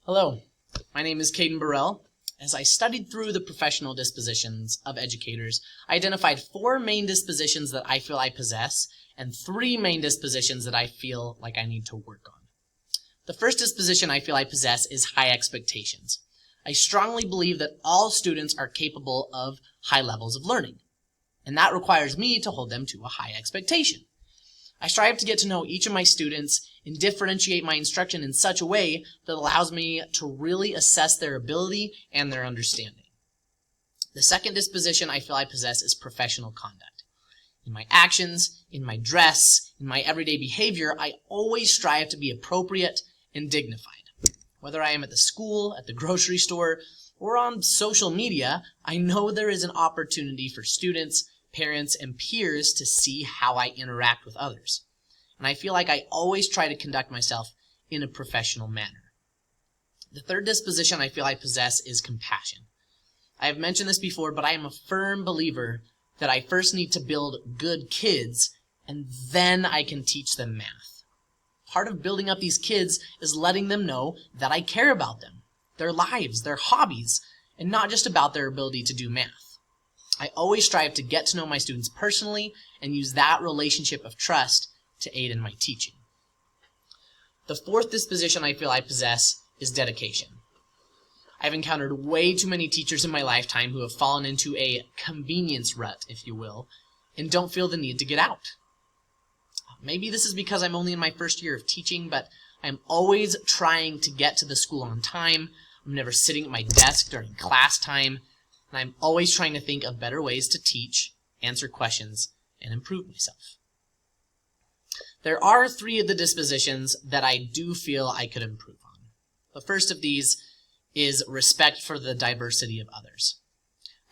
Hello, my name is Caden Burrell. As I studied through the professional dispositions of educators, I identified 4 main dispositions that I feel I possess and 3 main dispositions that I feel like I need to work on. The first disposition I feel I possess is high expectations. I strongly believe that all students are capable of high levels of learning, and that requires me to hold them to a high expectation. I strive to get to know each of my students and differentiate my instruction in such a way that allows me to really assess their ability and their understanding. The second disposition I feel I possess is professional conduct. In my actions, in my dress, in my everyday behavior, I always strive to be appropriate and dignified. Whether I am at the school, at the grocery store, or on social media, I know there is an opportunity for students, parents, and peers to see how I interact with others. And I feel like I always try to conduct myself in a professional manner. The third disposition I feel I possess is compassion. I have mentioned this before, but I am a firm believer that I first need to build good kids, and then I can teach them math. Part of building up these kids is letting them know that I care about them, their lives, their hobbies, and not just about their ability to do math. I always strive to get to know my students personally and use that relationship of trust to aid in my teaching. The fourth disposition I feel I possess is dedication. I've encountered way too many teachers in my lifetime who have fallen into a convenience rut, if you will, and don't feel the need to get out. Maybe this is because I'm only in my first year of teaching, but I'm always trying to get to the school on time. I'm never sitting at my desk during class time, and I'm always trying to think of better ways to teach, answer questions, and improve myself. There are 3 of the dispositions that I do feel I could improve on. The first of these is respect for the diversity of others.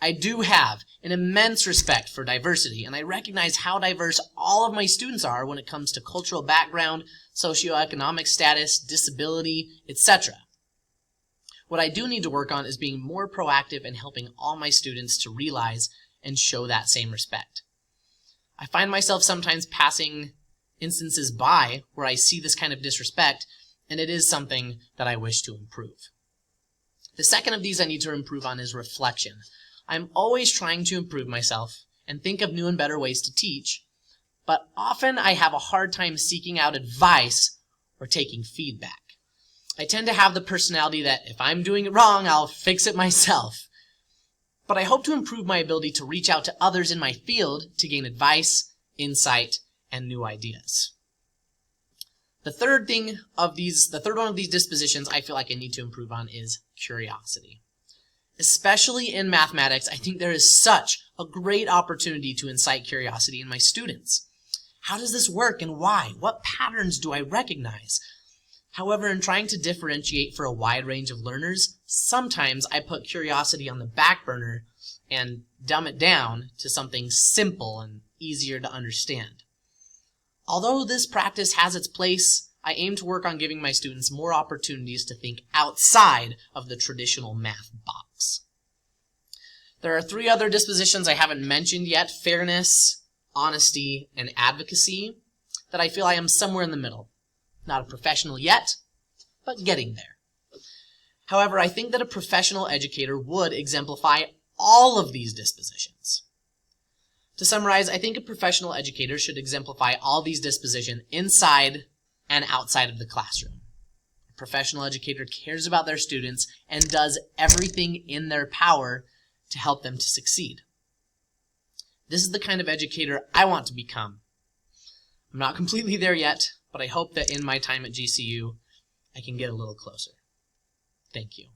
I do have an immense respect for diversity, and I recognize how diverse all of my students are when it comes to cultural background, socioeconomic status, disability, etc. What I do need to work on is being more proactive in helping all my students to realize and show that same respect. I find myself sometimes passing instances by where I see this kind of disrespect, and it is something that I wish to improve. The second of these I need to improve on is reflection. I'm always trying to improve myself and think of new and better ways to teach, but often I have a hard time seeking out advice or taking feedback. I tend to have the personality that if I'm doing it wrong, I'll fix it myself. But I hope to improve my ability to reach out to others in my field to gain advice, insight, and new ideas. The third one of these dispositions I feel like I need to improve on is curiosity. Especially in mathematics, I think there is such a great opportunity to incite curiosity in my students. How does this work and why? What patterns do I recognize? However, in trying to differentiate for a wide range of learners, sometimes I put curiosity on the back burner and dumb it down to something simple and easier to understand. Although this practice has its place, I aim to work on giving my students more opportunities to think outside of the traditional math box. There are 3 other dispositions I haven't mentioned yet: fairness, honesty, and advocacy, that I feel I am somewhere in the middle. Not a professional yet, but getting there. However, I think that a professional educator would exemplify all of these dispositions. To summarize, I think a professional educator should exemplify all these dispositions inside and outside of the classroom. A professional educator cares about their students and does everything in their power to help them to succeed. This is the kind of educator I want to become. I'm not completely there yet, but I hope that in my time at GCU, I can get a little closer. Thank you.